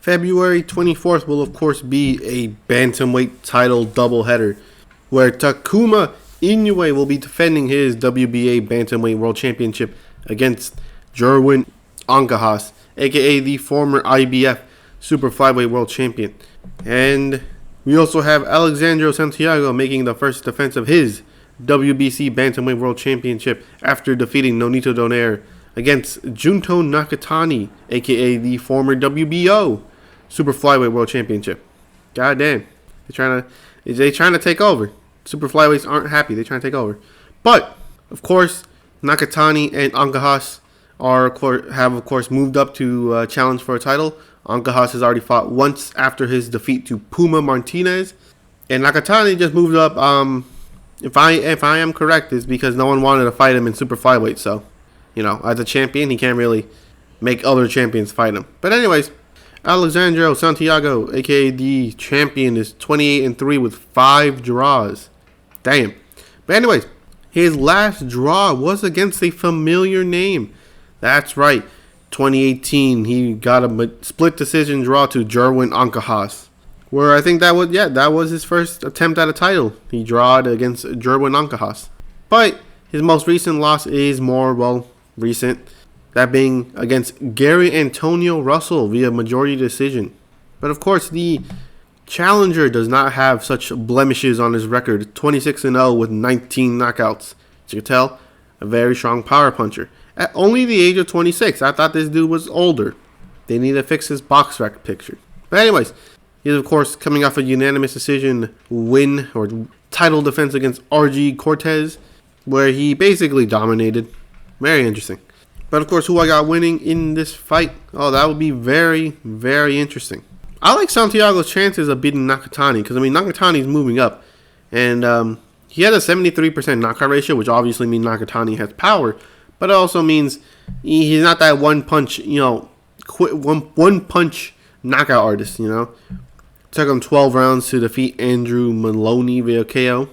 February 24th will, of course, be a Bantamweight title doubleheader where Takuma Inoue will be defending his WBA Bantamweight World Championship against Jerwin Ancajas, aka the former IBF Super Flyweight World Champion. And we also have Alexandre Santiago making the first defense of his WBC Bantamweight World Championship after defeating Nonito Donaire against Junto Nakatani, aka the former WBO Super Flyweight World Championship. God damn. They're trying to take over. Super Flyweights aren't happy. They're trying to take over. But, of course, Nakatani and Ancajas have, of course, moved up to challenge for a title. Ancajas has already fought once after his defeat to Puma Martinez. And Nakatani just moved up, if I am correct, it's because no one wanted to fight him in Super Flyweight. So, as a champion, he can't really make other champions fight him. But anyways, Alexandre Santiago, aka the champion, is 28-3 with 5 draws. Damn. But anyways, his last draw was against a familiar name. That's right. 2018, he got a split decision draw to Jerwin Ancajas, where I think that was his first attempt at a title. He drawed against Jerwin Ancajas. But his most recent loss is more, recent. That being against Gary Antonio Russell via majority decision. But of course, the challenger does not have such blemishes on his record. 26-0 with 19 knockouts. As you can tell, a very strong power puncher. At only the age of 26, I thought this dude was older. They need to fix his box rec picture. But anyways, he's of course coming off a unanimous decision win or title defense against RG Cortez, where he basically dominated. Very interesting. But of course, who I got winning in this fight? Oh, that would be very, very interesting. I like Santiago's chances of beating Nakatani because, Nakatani's moving up. And he had a 73% knockout ratio, which obviously means Nakatani has power. But it also means he's not that one punch, one punch knockout artist, Took him 12 rounds to defeat Andrew Maloney via KO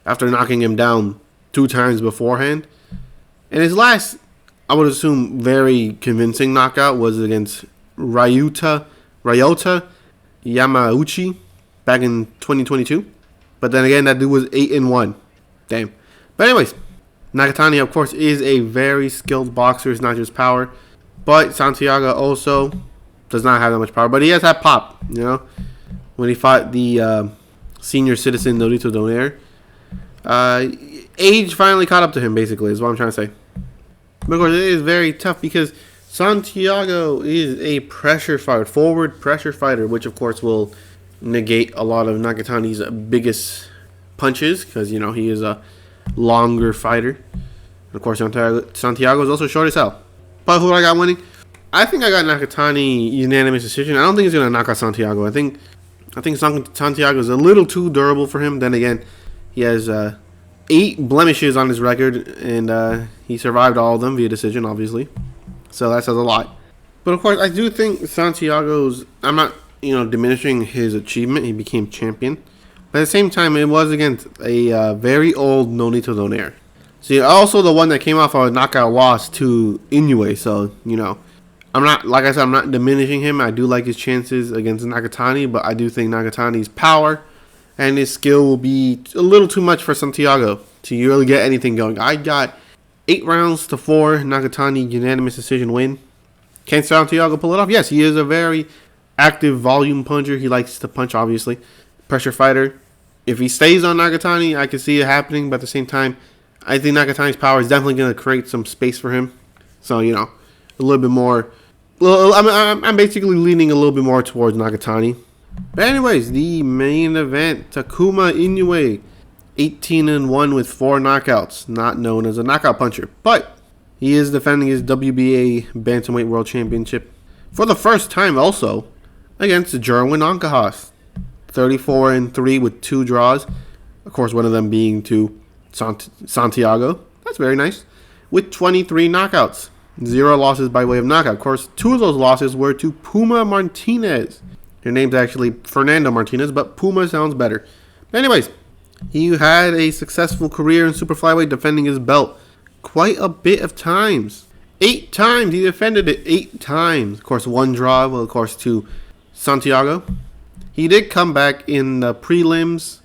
after knocking him down 2 times beforehand. And his last, I would assume, very convincing knockout was against Ryota Yamauchi back in 2022. But then again, that dude was 8-1. Damn. But anyways, Nakatani, of course, is a very skilled boxer. It's not just power. But Santiago also does not have that much power. But he has that pop, When he fought the senior citizen Nonito Donaire. Age finally caught up to him, basically, is what I'm trying to say. But of course, it is very tough because Santiago is a forward pressure fighter, which of course will negate a lot of Nakatani's biggest punches because, he is a longer fighter. And of course, Santiago is also short as hell. But who I got winning? I think I got Nakatani unanimous decision. I don't think he's going to knock out Santiago. I think Santiago is a little too durable for him. Then again, he has 8 blemishes on his record, and he survived all of them via decision, obviously. So that says a lot. But of course, I do think Santiago's, I'm not, diminishing his achievement. He became champion. But at the same time, it was against a very old Nonito Donaire. See, also the one that came off a knockout loss to Inoue. So, I'm not diminishing him. I do like his chances against Nakatani, but I do think Nakatani's power and his skill will be a little too much for Santiago to really get anything going. I got 8 rounds to 4, Nakatani unanimous decision win. Can Santiago pull it off? Yes, he is a very active volume puncher. He likes to punch, obviously. Pressure fighter. If he stays on Nakatani, I can see it happening. But at the same time, I think Nakatani's power is definitely going to create some space for him. So, a little bit more. Well, I'm basically leaning a little bit more towards Nakatani. But anyways, the main event, Takuma Inoue, 18-1 with 4 knockouts, not known as a knockout puncher. But he is defending his WBA Bantamweight World Championship for the first time also against Jerwin Ancajas, 34-3 with 2 draws. Of course, one of them being to Santiago. That's very nice. With 23 knockouts. 0 losses by way of knockout. Of course, 2 of those losses were to Puma Martinez. Her name's actually Fernando Martinez, but Puma sounds better. But anyways, he had a successful career in Super Flyweight, defending his belt quite a bit of times. 8 times. He defended it 8 times. Of course, 1 draw, well, of course, to Santiago. He did come back in the prelims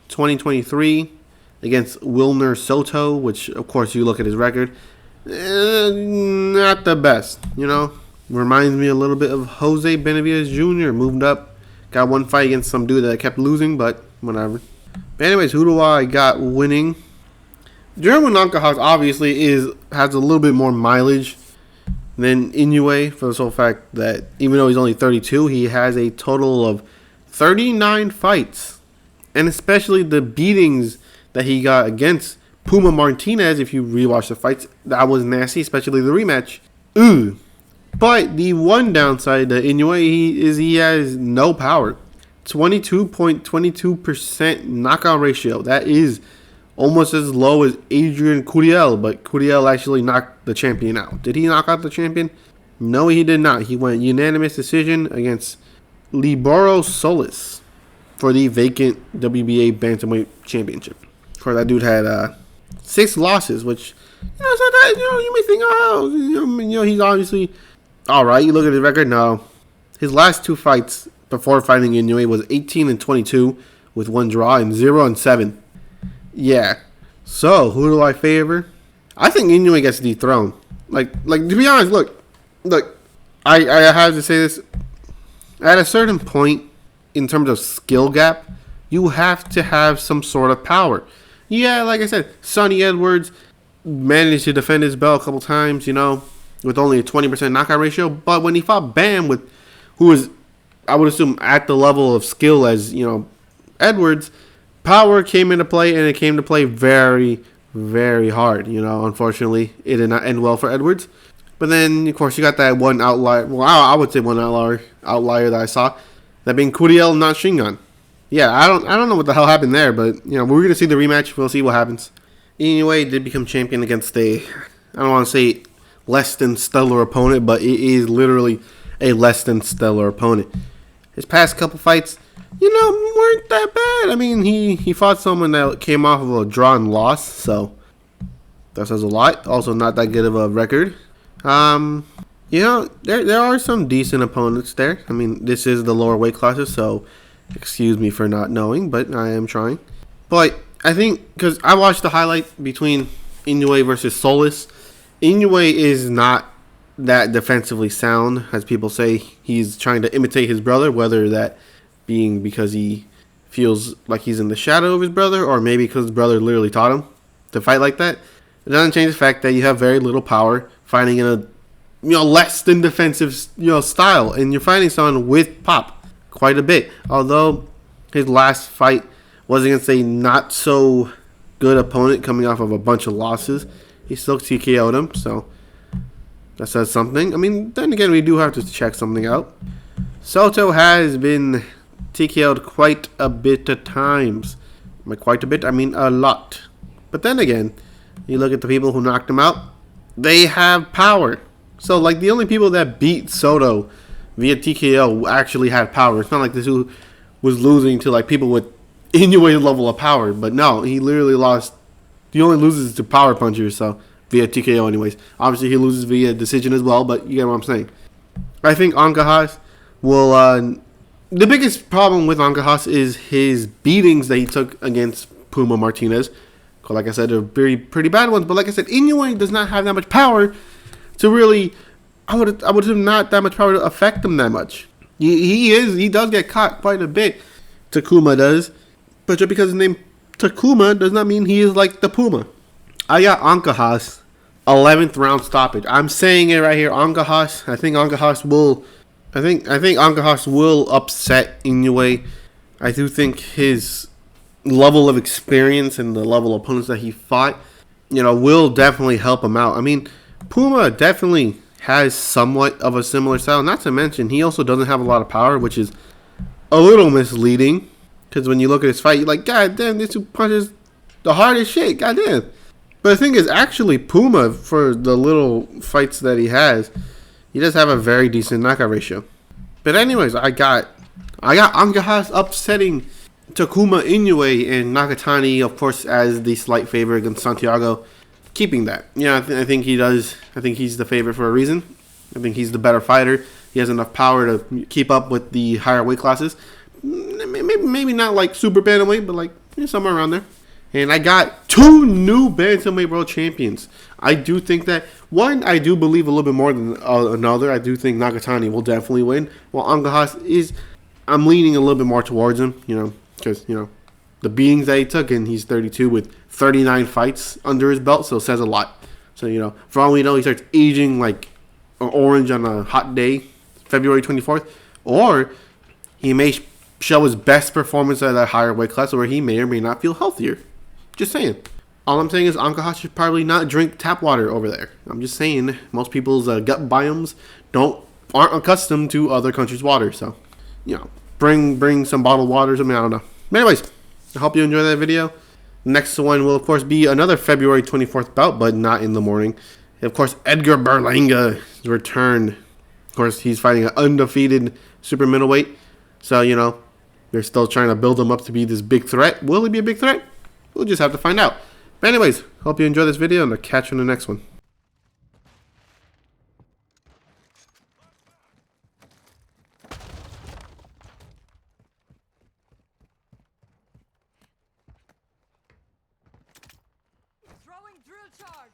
2023 against Wilner Soto, which, of course, you look at his record. Not the best, you know. Reminds me a little bit of Jose Benavidez Jr. Moved up, got 1 fight against some dude that kept losing, but whatever. But anyways, who do I got winning? German Ancajas obviously has a little bit more mileage than Inoue for the sole fact that even though he's only 32, he has a total of 39 fights. And especially the beatings that he got against Puma Martinez, if you rewatch the fights, that was nasty, especially the rematch. Ooh. But the one downside to Inoue is he has no power. 22.22% knockout ratio. That is almost as low as Adrian Curiel, but Curiel actually knocked the champion out. Did he knock out the champion? No, he did not. He went unanimous decision against Libero Solis for the vacant WBA Bantamweight Championship. Of course, that dude had 6 losses, which, you know, so that, you may think, oh, he's obviously all right. You look at his record. No, his last 2 fights before fighting Inoue was 18-22 with 1 draw and 0-7. Yeah. So who do I favor? I think Inoue gets dethroned. Like to be honest, look. I have to say this. At a certain point, in terms of skill gap, you have to have some sort of power. Yeah, like I said, Sonny Edwards managed to defend his belt a couple times, with only a 20% knockout ratio. But when he fought Bam, who was, I would assume, at the level of skill as, Edwards, power came into play, and it came to play very, very hard. Unfortunately, it did not end well for Edwards. But then, of course, you got that one outlier. Well, I would say one outlier that I saw, that being Curiel not Shingon. Yeah, I don't know what the hell happened there, but we're gonna see the rematch. We'll see what happens. Anyway, did become champion against I don't want to say less than stellar opponent, but it is literally a less than stellar opponent. His past couple fights, weren't that bad. I mean, he fought someone that came off of a draw and loss, so that says a lot. Also, not that good of a record. There are some decent opponents there. I mean, this is the lower weight classes, so excuse me for not knowing, but I am trying. But I think, because I watched the highlight between Inoue versus Solis, Inoue is not that defensively sound, as people say. He's trying to imitate his brother, whether that being because he feels like he's in the shadow of his brother, or maybe because his brother literally taught him to fight like that. It doesn't change the fact that you have very little power fighting in a less than defensive style, and you're fighting someone with pop quite a bit. Although his last fight was against a not so good opponent coming off of a bunch of losses, he still TKO'd him, so that says something. I mean, then again, we do have to check something out. Soto has been TKO'd quite a bit of times. By quite a bit, I mean a lot. But then again, you look at the people who knocked him out, they have power. So, the only people that beat Soto via TKO actually had power. It's not like this who was losing to, people with Inoue's level of power. But no, he literally lost. He only loses to power punchers, so via TKO anyways. Obviously, he loses via decision as well, but you get what I'm saying. I think Ancajas will... the biggest problem with Ancajas is his beatings that he took against Puma Martinez. Like I said, they're pretty bad ones. But like I said, Inoue does not have that much power to really... I would have not that much power to affect him that much. He does get caught quite a bit. Takuma does. But just because his name Takuma does not mean he is like the Puma. I got Ancajas 11th round stoppage. I'm saying it right here. Ancajas. I think Ancajas will... I think Ancajas will upset Inoue. I do think his level of experience and the level of opponents that he fought, will definitely help him out. I mean, Puma definitely has somewhat of a similar style. Not to mention, he also doesn't have a lot of power, which is a little misleading. Because when you look at his fight, you're like, God damn, this dude punches the hardest shit. God damn. But the thing is, actually, Puma, for the little fights that he has, he does have a very decent knockout ratio. But anyways, I got Ancajas upsetting Takuma Inoue and Nakatani, of course, as the slight favorite against Santiago. keeping that. Yeah, I think he does. I think he's the favorite for a reason. I think he's the better fighter. He has enough power to keep up with the higher weight classes. Maybe not like super bantamweight, but like somewhere around there. And I got 2 new bantamweight world champions. I do think that one, I do believe a little bit more than another. I do think Nakatani will definitely win. While Ancajas is, I'm leaning a little bit more towards him. Because the beatings that he took, and he's 32 with 39 fights under his belt, so it says a lot. So for all we know, he starts aging like an orange on a hot day, February 24th, or he may show his best performance at a higher weight class, where he may or may not feel healthier. Just saying. All I'm saying is Ancajas should probably not drink tap water over there. I'm just saying most people's gut biomes aren't accustomed to other countries' water. So, bring some bottled water or something. I don't know. But anyways, I hope you enjoy that video. Next one will, of course, be another February 24th bout, but not in the morning. Of course, Edgar Berlanga's return. Of course, he's fighting an undefeated super middleweight. So, they're still trying to build him up to be this big threat. Will he be a big threat? We'll just have to find out. But anyways, hope you enjoy this video, and I'll catch you in the next one. Throwing drill charge.